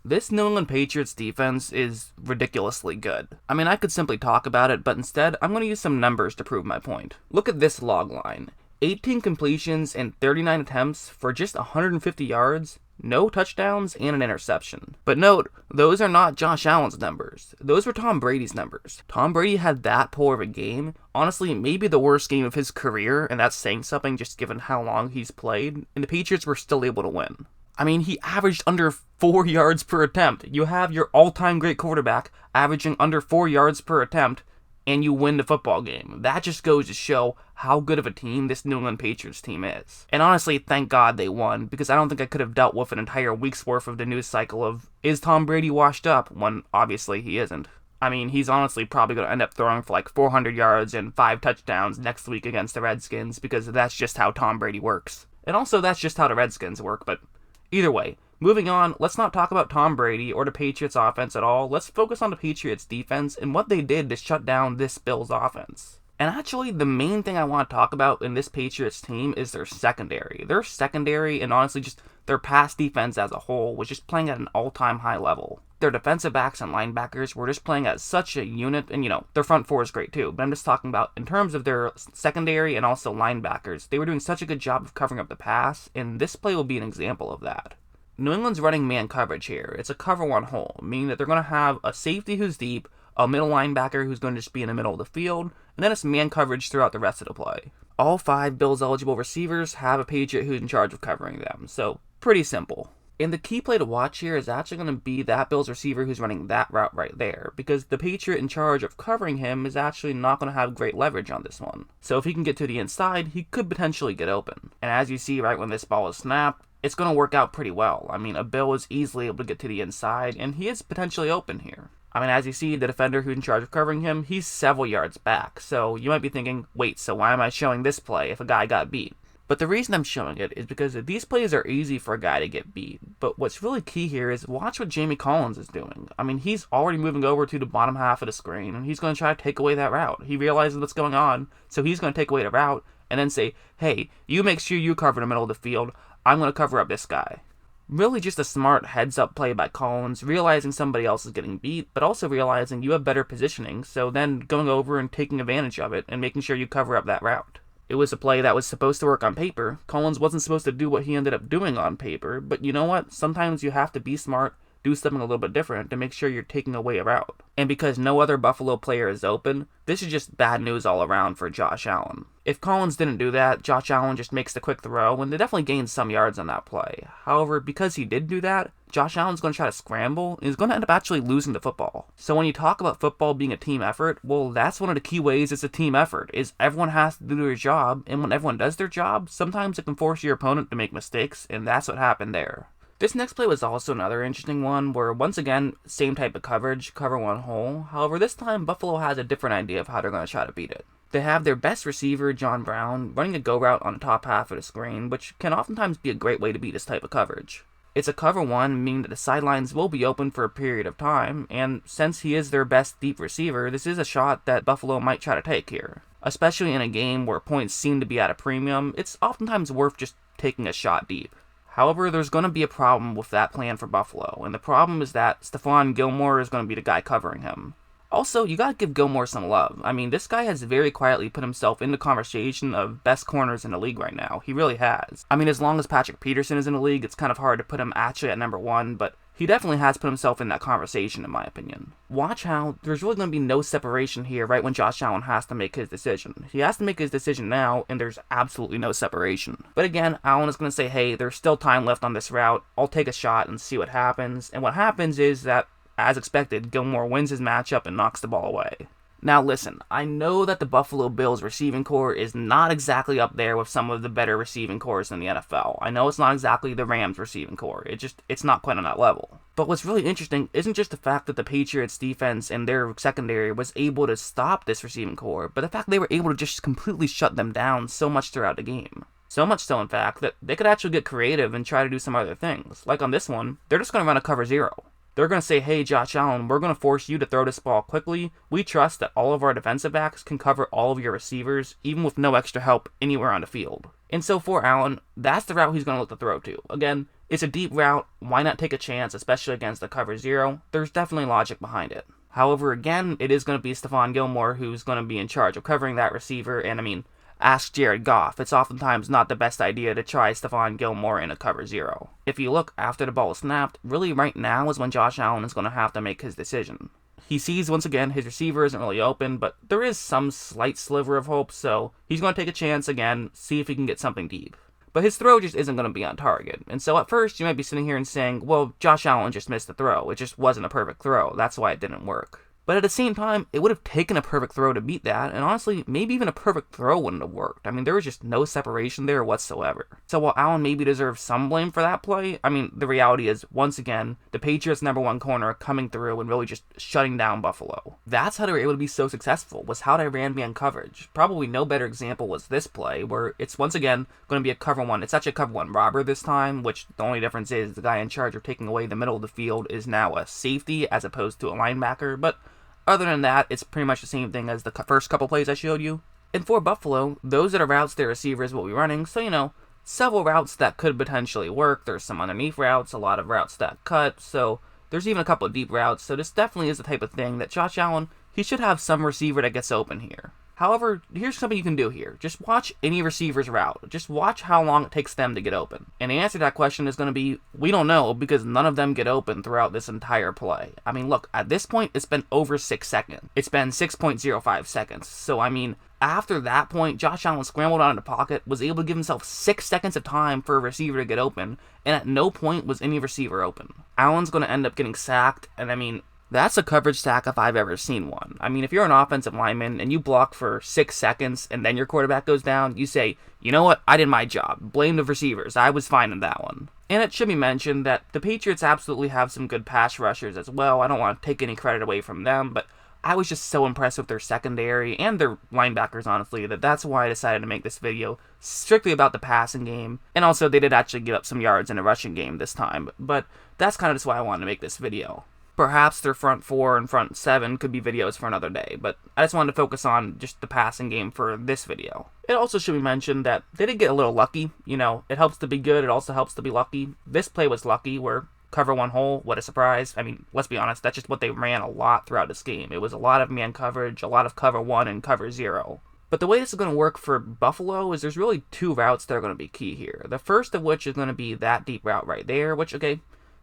This New England Patriots defense is ridiculously good. I mean, I could simply talk about it, but instead, I'm going to use some numbers to prove my point. Look at this log line. 18 completions and 39 attempts for just 150 yards, no touchdowns, and an interception. But note, those are not Josh Allen's numbers. Those were Tom Brady's numbers. Tom Brady had that poor of a game. Honestly, maybe the worst game of his career, and that's saying something just given how long he's played, and the Patriots were still able to win. I mean, he averaged under 4 yards per attempt. You have your all-time great quarterback averaging under 4 yards per attempt, and you win the football game. That just goes to show how good of a team this New England Patriots team is. And honestly, thank God they won, because I don't think I could have dealt with an entire week's worth of the news cycle of, is Tom Brady washed up? When obviously he isn't. I mean, he's honestly probably going to end up throwing for like 400 yards and 5 touchdowns next week against the Redskins, because that's just how Tom Brady works. And also, that's just how the Redskins work, but either way, moving on, let's not talk about Tom Brady or the Patriots offense at all. Let's focus on the Patriots defense and what they did to shut down this Bills offense. And actually, the main thing I want to talk about in this Patriots team is their secondary. Their secondary, and honestly just their pass defense as a whole, was just playing at an all-time high level. Their defensive backs and linebackers were just playing at such a unit, and their front four is great too, but I'm just talking about in terms of their secondary and also linebackers. They were doing such a good job of covering up the pass, and this play will be an example of that. New England's running man coverage here. It's a cover one hole, meaning that they're going to have a safety who's deep, a middle linebacker who's going to just be in the middle of the field, and then it's man coverage throughout the rest of the play. All 5 Bills eligible receivers have a Patriot who's in charge of covering them, so pretty simple. And the key play to watch here is actually going to be that Bills receiver who's running that route right there, because the Patriot in charge of covering him is actually not going to have great leverage on this one. So if he can get to the inside, he could potentially get open. And as you see right when this ball is snapped, it's going to work out pretty well. I mean, a Bill is easily able to get to the inside, and he is potentially open here. I mean, as you see, the defender who's in charge of covering him, he's several yards back. So you might be thinking, wait, so why am I showing this play if a guy got beat? But the reason I'm showing it is because these plays are easy for a guy to get beat. But what's really key here is watch what Jamie Collins is doing. I mean, he's already moving over to the bottom half of the screen, and he's going to try to take away that route. He realizes what's going on, so he's going to take away the route, and then say, hey, you make sure you cover the middle of the field. I'm going to cover up this guy. Really just a smart heads-up play by Collins, realizing somebody else is getting beat, but also realizing you have better positioning, so then going over and taking advantage of it and making sure you cover up that route. It was a play that was supposed to work on paper. Collins wasn't supposed to do what he ended up doing on paper, but you know what? Sometimes you have to be smart, do something a little bit different to make sure you're taking away a route. And because no other Buffalo player is open, this is just bad news all around for Josh Allen. If Collins didn't do that, Josh Allen just makes the quick throw, and they definitely gained some yards on that play. However, because he did do that, Josh Allen's going to try to scramble, and he's going to end up actually losing the football. So when you talk about football being a team effort, well, that's one of the key ways it's a team effort, is everyone has to do their job, and when everyone does their job, sometimes it can force your opponent to make mistakes, and that's what happened there. This next play was also another interesting one, where once again, same type of coverage, cover one hole. However, this time Buffalo has a different idea of how they're going to try to beat it. They have their best receiver, John Brown, running a go route on the top half of the screen, which can oftentimes be a great way to beat this type of coverage. It's a cover one, meaning that the sidelines will be open for a period of time, and since he is their best deep receiver, this is a shot that Buffalo might try to take here. Especially in a game where points seem to be at a premium, it's oftentimes worth just taking a shot deep. However, there's going to be a problem with that plan for Buffalo, and the problem is that Stephon Gilmore is going to be the guy covering him. Also, you gotta give Gilmore some love. I mean, this guy has very quietly put himself in the conversation of best corners in the league right now. He really has. I mean, as long as Patrick Peterson is in the league, it's kind of hard to put him actually at number 1, but he definitely has put himself in that conversation, in my opinion. Watch how there's really going to be no separation here right when Josh Allen has to make his decision. He has to make his decision now, and there's absolutely no separation. But again, Allen is going to say, hey, there's still time left on this route. I'll take a shot and see what happens. And what happens is that, as expected, Gilmore wins his matchup and knocks the ball away. Now listen, I know that the Buffalo Bills receiving core is not exactly up there with some of the better receiving cores in the NFL. I know it's not exactly the Rams receiving core. It's not quite on that level. But what's really interesting isn't just the fact that the Patriots defense and their secondary was able to stop this receiving core, but the fact they were able to just completely shut them down so much throughout the game. So much so, in fact, that they could actually get creative and try to do some other things. Like on this one, they're just going to run a cover 0. They're going to say, hey, Josh Allen, we're going to force you to throw this ball quickly. We trust that all of our defensive backs can cover all of your receivers, even with no extra help anywhere on the field. And so for Allen, that's the route he's going to look to throw to. Again, it's a deep route. Why not take a chance, especially against the cover zero? There's definitely logic behind it. However, again, it is going to be Stephon Gilmore who's going to be in charge of covering that receiver, and I mean, ask Jared Goff. It's oftentimes not the best idea to try Stephon Gilmore in a cover zero. If you look after the ball is snapped, really right now is when Josh Allen is going to have to make his decision. He sees once again his receiver isn't really open, but there is some slight sliver of hope, so he's going to take a chance again, see if he can get something deep. But his throw just isn't going to be on target. And so at first you might be sitting here and saying, well, Josh Allen just missed the throw. It just wasn't a perfect throw. That's why it didn't work. But at the same time, it would have taken a perfect throw to beat that, and honestly, maybe even a perfect throw wouldn't have worked. I mean, there was just no separation there whatsoever. So while Allen maybe deserves some blame for that play, I mean, the reality is, once again, the Patriots' #1 corner coming through and really just shutting down Buffalo. That's how they were able to be so successful, was how they ran man coverage. Probably no better example was this play, where it's once again going to be a cover one. It's actually a cover one robber this time, which the only difference is the guy in charge of taking away the middle of the field is now a safety as opposed to a linebacker, but other than that, it's pretty much the same thing as the first couple plays I showed you. And for Buffalo, those are the routes their receivers will be running, so several routes that could potentially work. There's some underneath routes, a lot of routes that cut, so there's even a couple of deep routes, so this definitely is the type of thing that Josh Allen, he should have some receiver that gets open here. However, here's something you can do here. Just watch any receiver's route. Just watch how long it takes them to get open. And the answer to that question is going to be, we don't know, because none of them get open throughout this entire play. I mean, look, at this point, it's been over 6 seconds. It's been 6.05 seconds. So, I mean, after that point, Josh Allen scrambled out of the pocket, was able to give himself 6 seconds of time for a receiver to get open, and at no point was any receiver open. Allen's going to end up getting sacked, and I mean, that's a coverage sack if I've ever seen one. I mean, if you're an offensive lineman and you block for 6 seconds and then your quarterback goes down, you say, you know what, I did my job. Blame the receivers. I was fine in that one. And it should be mentioned that the Patriots absolutely have some good pass rushers as well. I don't want to take any credit away from them, but I was just so impressed with their secondary and their linebackers, honestly, that's why I decided to make this video strictly about the passing game. And also, they did actually give up some yards in the rushing game this time, but that's kind of just why I wanted to make this video. Perhaps their front 4 and front 7 could be videos for another day, but I just wanted to focus on just the passing game for this video. It also should be mentioned that they did get a little lucky. It helps to be good, it also helps to be lucky. This play was lucky, where cover one hole, what a surprise. I mean, let's be honest, that's just what they ran a lot throughout this game. It was a lot of man coverage, a lot of cover 1 and cover 0. But the way this is going to work for Buffalo is there's really 2 routes that are going to be key here. The first of which is going to be that deep route right there, which, okay,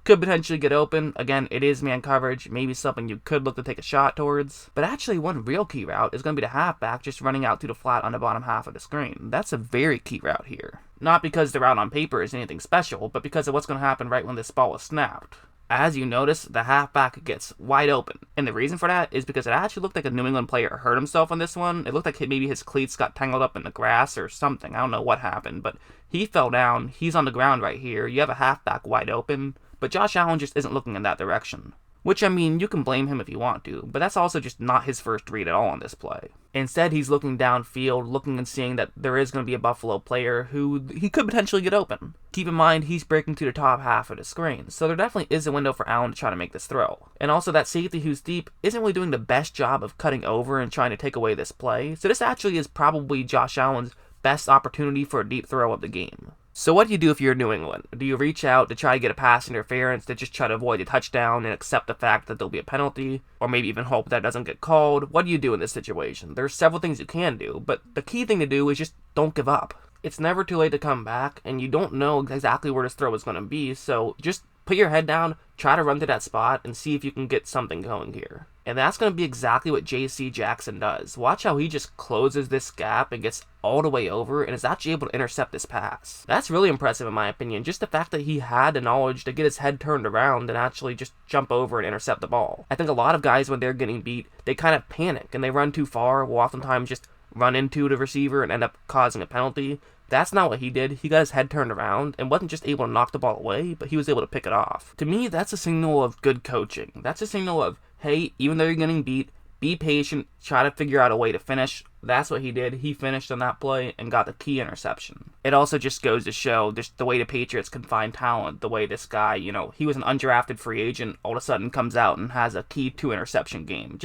could potentially get open. Again, it is man coverage, maybe something you could look to take a shot towards. But actually, one real key route is going to be the halfback just running out to the flat on the bottom half of the screen. That's a very key route here. Not because the route on paper is anything special, but because of what's going to happen right when this ball is snapped. As you notice, the halfback gets wide open. And the reason for that is because it actually looked like a New England player hurt himself on this one. It looked like maybe his cleats got tangled up in the grass or something. I don't know what happened, but he fell down. He's on the ground right here. You have a halfback wide open. But Josh Allen just isn't looking in that direction. Which, I mean, you can blame him if you want to, but that's also just not his first read at all on this play. Instead, he's looking downfield, looking and seeing that there is going to be a Buffalo player who he could potentially get open. Keep in mind, he's breaking to the top half of the screen, so there definitely is a window for Allen to try to make this throw. And also, that safety who's deep isn't really doing the best job of cutting over and trying to take away this play, so this actually is probably Josh Allen's best opportunity for a deep throw of the game. So what do you do if you're New England? Do you reach out to try to get a pass interference to just try to avoid a touchdown and accept the fact that there'll be a penalty? Or maybe even hope that doesn't get called? What do you do in this situation? There's several things you can do, but the key thing to do is just don't give up. It's never too late to come back, and you don't know exactly where this throw is going to be, so just put your head down, try to run to that spot, and see if you can get something going here. And that's going to be exactly what J.C. Jackson does. Watch how he just closes this gap and gets all the way over and is actually able to intercept this pass. That's really impressive in my opinion. Just the fact that he had the knowledge to get his head turned around and actually just jump over and intercept the ball. I think a lot of guys, when they're getting beat, they kind of panic and they run too far, will oftentimes just run into the receiver and end up causing a penalty. That's not what he did. He got his head turned around and wasn't just able to knock the ball away, but he was able to pick it off. To me, that's a signal of good coaching. That's a signal of, hey, even though you're getting beat, be patient, try to figure out a way to finish. That's what he did. He finished on that play and got the key interception. It also just goes to show just the way the Patriots can find talent, the way this guy, he was an undrafted free agent, all of a sudden comes out and has a key 2-interception game.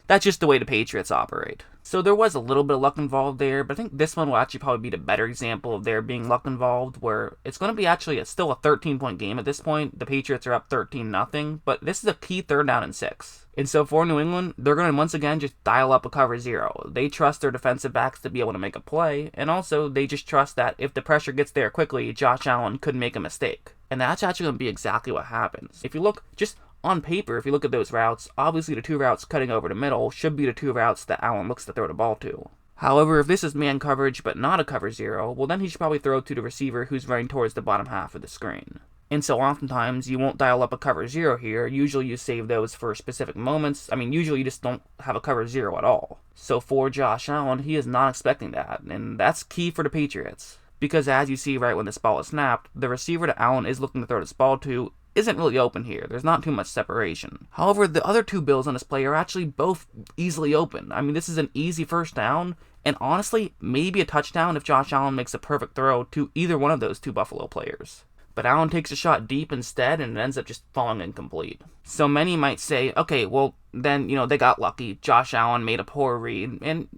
That's just the way the Patriots operate. So there was a little bit of luck involved there, but I think this one will actually probably be the better example of there being luck involved, where it's going to be actually still a 13-point game at this point. The Patriots are up 13-0, but this is a key 3rd down and 6. And so for New England, they're going to once again just dial up a cover 0. They trust their defensive backs to be able to make a play, and also they just trust that if the pressure gets there quickly, Josh Allen could make a mistake. And that's actually going to be exactly what happens. If you look just on paper, if you look at those routes, obviously the 2 routes cutting over the middle should be the 2 routes that Allen looks to throw the ball to. However, if this is man coverage but not a cover 0, well then he should probably throw to the receiver who's running towards the bottom half of the screen. And so oftentimes you won't dial up a cover 0 here. Usually you save those for specific moments. Usually you just don't have a cover 0 at all. So for Josh Allen, he is not expecting that, and that's key for the Patriots. Because as you see right when this ball is snapped, the receiver that Allen is looking to throw this ball to isn't really open here. There's not too much separation. However, the other 2 Bills on this play are actually both easily open. This is an easy 1st down, and honestly, maybe a touchdown if Josh Allen makes a perfect throw to either one of those 2 Buffalo players. But Allen takes a shot deep instead, and it ends up just falling incomplete. So many might say, okay, well, then, they got lucky. Josh Allen made a poor read, and,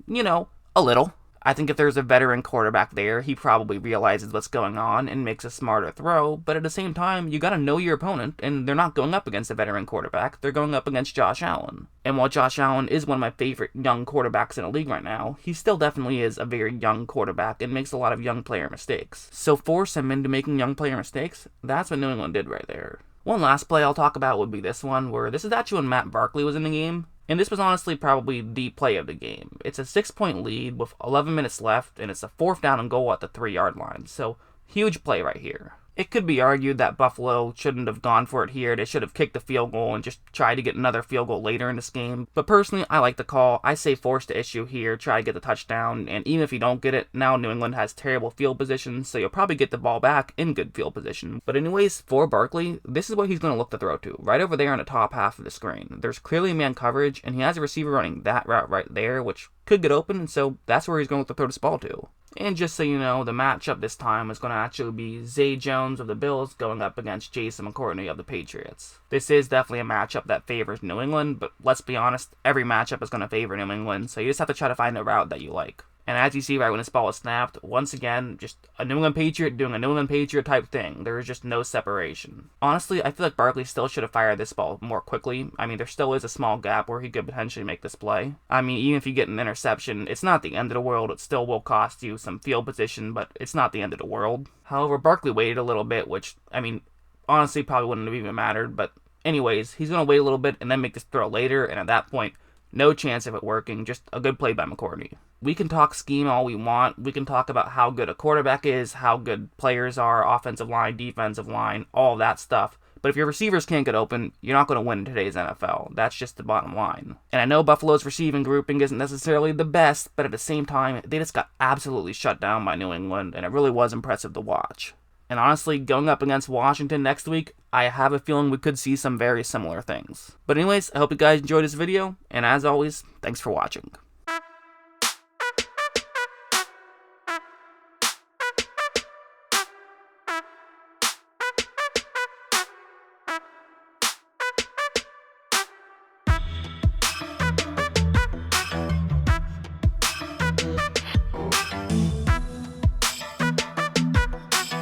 a little. I think if there's a veteran quarterback there, he probably realizes what's going on and makes a smarter throw, but at the same time, you gotta know your opponent, and they're not going up against a veteran quarterback, they're going up against Josh Allen. And while Josh Allen is one of my favorite young quarterbacks in the league right now, he still definitely is a very young quarterback and makes a lot of young player mistakes. So force him into making young player mistakes, that's what New England did right there. One last play I'll talk about would be this one, where this is actually when Matt Barkley was in the game. And this was honestly probably the play of the game. It's a 6-point lead with 11 minutes left, and it's a 4th down and goal at the 3-yard line. So, huge play right here. It could be argued that Buffalo shouldn't have gone for it here. They should have kicked the field goal and just tried to get another field goal later in this game. But personally, I like the call. I say force the issue here, try to get the touchdown, and even if you don't get it, now New England has terrible field position, so you'll probably get the ball back in good field position. But anyways, for Barkley, this is what he's going to look to throw to, right over there on the top half of the screen. There's clearly man coverage, and he has a receiver running that route right there, which could get open, and so that's where he's going to throw this ball to. And just so you know, the matchup this time is going to actually be Zay Jones of the Bills going up against Jason McCourtney of the Patriots. This is definitely a matchup that favors New England, but let's be honest, every matchup is going to favor New England, so you just have to try to find a route that you like. And as you see right when this ball is snapped, once again, just a New England Patriot doing a New England Patriot type thing. There is just no separation. Honestly, I feel like Barkley still should have fired this ball more quickly. There still is a small gap where he could potentially make this play. Even if you get an interception, it's not the end of the world. It still will cost you some field position, but it's not the end of the world. However, Barkley waited a little bit, which, honestly probably wouldn't have even mattered. But anyways, he's going to wait a little bit and then make this throw later, and at that point, no chance of it working, just a good play by McCourtney. We can talk scheme all we want. We can talk about how good a quarterback is, how good players are, offensive line, defensive line, all that stuff. But if your receivers can't get open, you're not going to win in today's NFL. That's just the bottom line. And I know Buffalo's receiving grouping isn't necessarily the best, but at the same time, they just got absolutely shut down by New England, and it really was impressive to watch. And honestly, going up against Washington next week, I have a feeling we could see some very similar things. But anyways, I hope you guys enjoyed this video, and as always, thanks for watching.